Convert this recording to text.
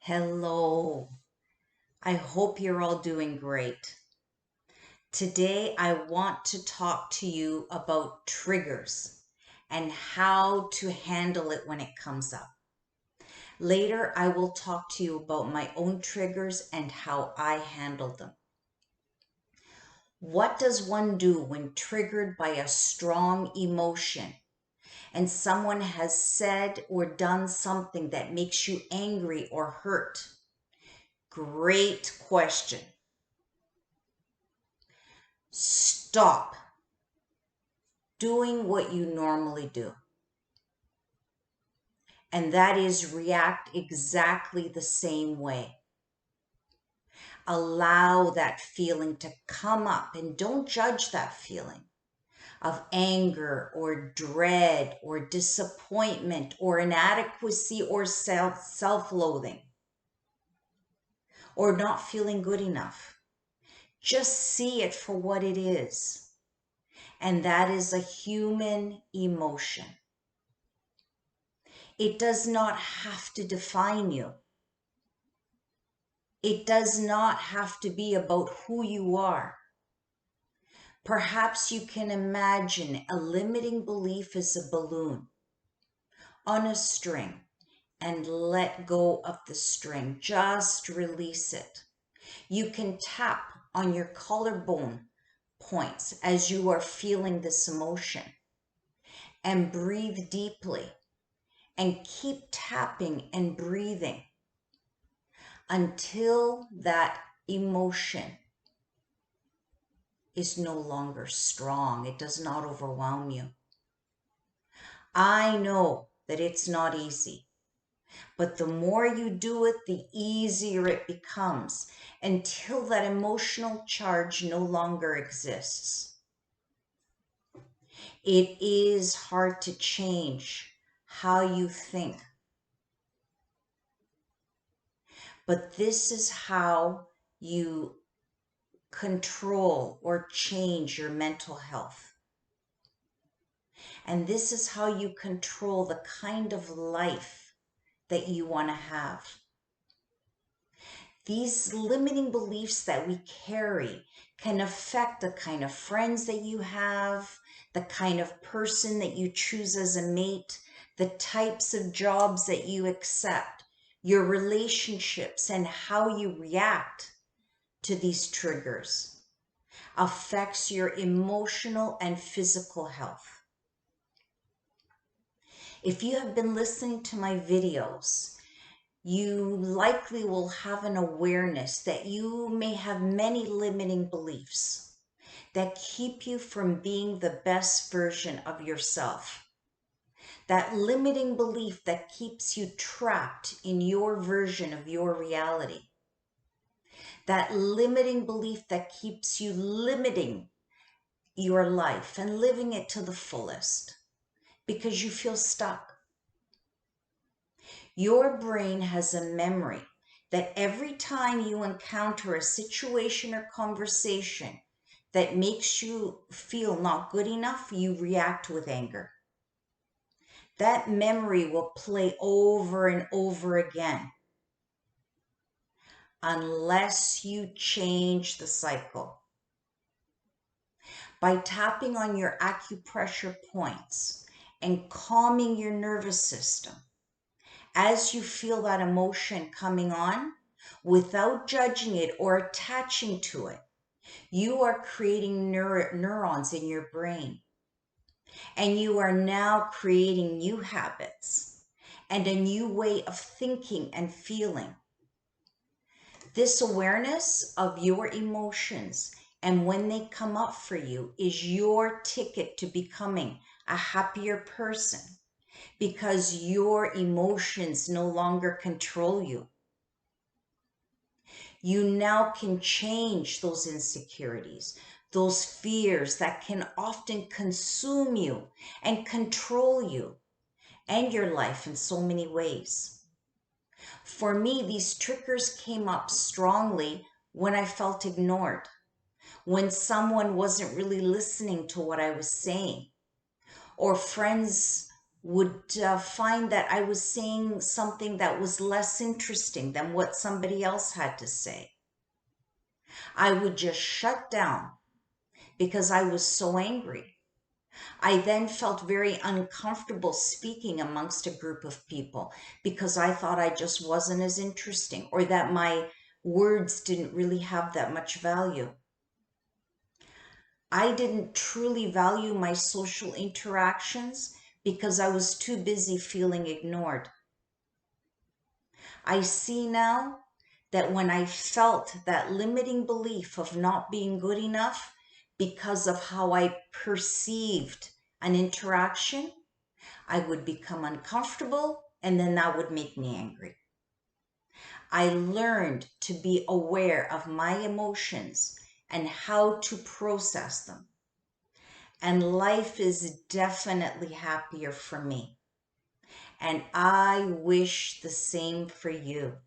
Hello. I hope you're all doing great. Today, I want to talk to you about triggers and how to handle it when it comes up. Later, I will talk to you about my own triggers and how I handle them. What does one do when triggered by a strong emotion and someone has said or done something that makes you angry or hurt? Great question. Stop doing what you normally do. And that is react exactly the same way. Allow that feeling to come up and don't judge that feeling of anger or dread or disappointment or inadequacy or self-loathing or not feeling good enough. Just see it for what it is. And that is a human emotion. It does not have to define you. It does not have to be about who you are. Perhaps you can imagine a limiting belief as a balloon on a string and let go of the string. Just release it. You can tap on your collarbone points as you are feeling this emotion and breathe deeply and keep tapping and breathing until that emotion is no longer strong. It does not overwhelm you. I know that it's not easy, but the more you do it, the easier it becomes until that emotional charge no longer exists. It is hard to change how you think, but this is how you control or change your mental health. And this is how you control the kind of life that you want to have. These limiting beliefs that we carry can affect the kind of friends that you have, the kind of person that you choose as a mate, the types of jobs that you accept, your relationships, and how you react to these triggers affects your emotional and physical health. If you have been listening to my videos, you likely will have an awareness that you may have many limiting beliefs that keep you from being the best version of yourself. That limiting belief that keeps you trapped in your version of your reality. That limiting belief that keeps you limiting your life and living it to the fullest because you feel stuck. Your brain has a memory that every time you encounter a situation or conversation that makes you feel not good enough, you react with anger. That memory will play over and over again unless you change the cycle. By tapping on your acupressure points and calming your nervous system, as you feel that emotion coming on, without judging it or attaching to it, you are creating neurons in your brain. And you are now creating new habits and a new way of thinking and feeling. This awareness of your emotions and when they come up for you is your ticket to becoming a happier person, because your emotions no longer control you. You now can change those insecurities, those fears that can often consume you and control you and your life in so many ways. For me, these triggers came up strongly when I felt ignored, when someone wasn't really listening to what I was saying, or friends would find that I was saying something that was less interesting than what somebody else had to say. I would just shut down because I was so angry. I then felt very uncomfortable speaking amongst a group of people because I thought I just wasn't as interesting or that my words didn't really have that much value. I didn't truly value my social interactions because I was too busy feeling ignored. I see now that when I felt that limiting belief of not being good enough because of how I perceived an interaction, I would become uncomfortable and then that would make me angry. I learned to be aware of my emotions and how to process them. And life is definitely happier for me. And I wish the same for you.